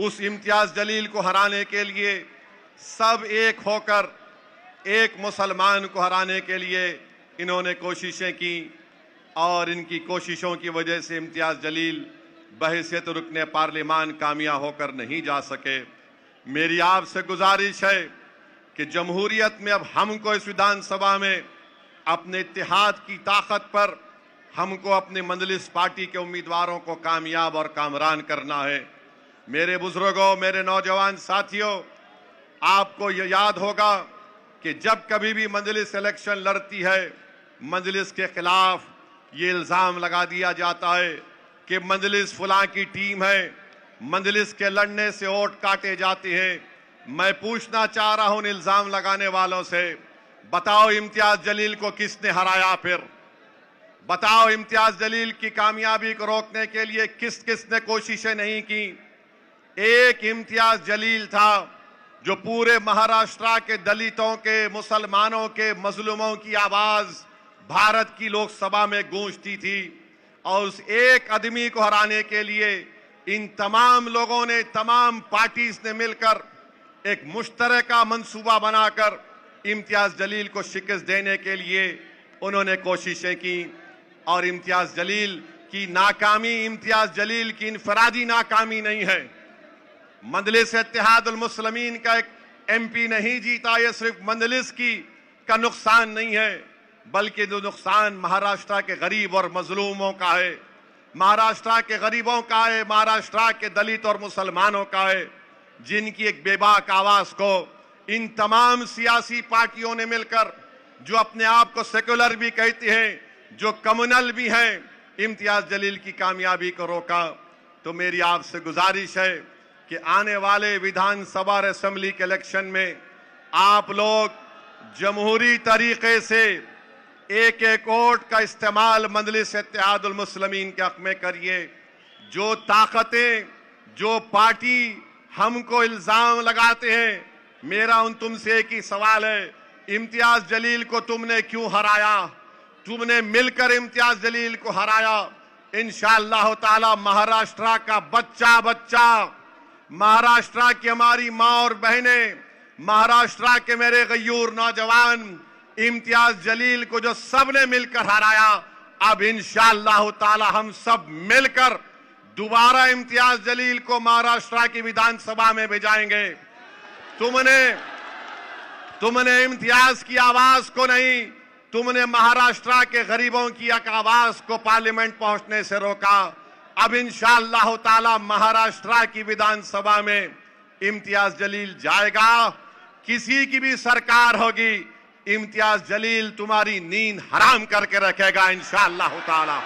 उस इम्तियाज जलील को हराने के लिए सब एक होकर एक मुसलमान को हराने के लिए इन्होंने कोशिशें की और इनकी कोशिशों की वजह से इम्तियाज जलील बहैसियत रुकने पार्लिमान कामयाब होकर नहीं जा सके। मेरी आपसे गुजारिश है कि जमहूरियत में अब हमको इस विधानसभा में अपने इत्तेहाद की ताकत पर हमको अपनी मंजलिस पार्टी के उम्मीदवारों को कामयाब और कामरान करना है। मेरे बुजुर्गों, मेरे नौजवान साथियों, आपको ये याद होगा कि जब कभी भी मंजलिस इलेक्शन लड़ती है, मंजलिस के खिलाफ ये इल्ज़ाम लगा दिया जाता है कि मंजलिस फलां की टीम है, मंजलिस के लड़ने से वोट काटे जाते हैं। मैं पूछना चाह रहा हूं इल्ज़ाम लगाने वालों से, बताओ इम्तियाज जलील को किसने हराया? फिर बताओ इम्तियाज जलील की कामयाबी को रोकने के लिए किस किस ने कोशिशें नहीं की? एक इम्तियाज जलील था जो पूरे महाराष्ट्र के दलितों के, मुसलमानों के, मजलूमों की आवाज भारत की लोकसभा में गूंजती थी और उस एक आदमी को हराने के लिए इन तमाम लोगों ने, तमाम पार्टीज ने मिलकर एक मुश्तरका मंसूबा बनाकर इम्तियाज जलील को शिकस्त देने के लिए उन्होंने कोशिशें की। और इम्तियाज जलील की नाकामी इम्तियाज जलील की इनफरादी नाकामी नहीं है। मजलिस इत्तेहादुल मुस्लिमीन का एक एमपी नहीं जीता, ये सिर्फ मजलिस की का नुकसान नहीं है, बल्कि जो नुकसान महाराष्ट्र के गरीब और मजलूमों का है, महाराष्ट्र के गरीबों का है, महाराष्ट्र के दलित और मुसलमानों का है, जिनकी एक बेबाक आवाज को इन तमाम सियासी पार्टियों ने मिलकर, जो अपने आप को सेक्युलर भी कहती हैं, जो कम्युनल भी हैं, इम्तियाज जलील की कामयाबी को रोका। तो मेरी आपसे गुजारिश है कि आने वाले विधानसभा और असेंबली के इलेक्शन में आप लोग जमहूरी तरीके से एक एक वोट का इस्तेमाल मजलिस इत्तेहादुल मुस्लिमीन के हक में करिए। जो ताकतें, जो पार्टी हमको इल्जाम लगाते हैं, मेरा उन तुमसे एक ही सवाल है, इम्तियाज जलील को तुमने क्यों हराया? तुमने मिलकर इम्तियाज जलील को हराया। इंशाअल्लाह ताला महाराष्ट्र का बच्चा बच्चा, महाराष्ट्र की हमारी माँ और बहनें, महाराष्ट्र के मेरे गयूर नौजवान इम्तियाज जलील को जो सबने मिलकर हराया, अब इंशाअल्लाह ताला हम सब मिलकर दोबारा इम्तियाज जलील को महाराष्ट्र की विधानसभा में भेजाएंगे। तुमने इम्तियाज की आवाज को नहीं, तुमने महाराष्ट्र के गरीबों की एक आवाज को पार्लियामेंट पहुंचने से रोका। अब इंशाअल्लाह ताला महाराष्ट्र की विधानसभा में इम्तियाज जलील जाएगा। किसी की भी सरकार होगी, इम्तियाज जलील तुम्हारी नींद हराम करके रखेगा इंशाअल्लाह ताला।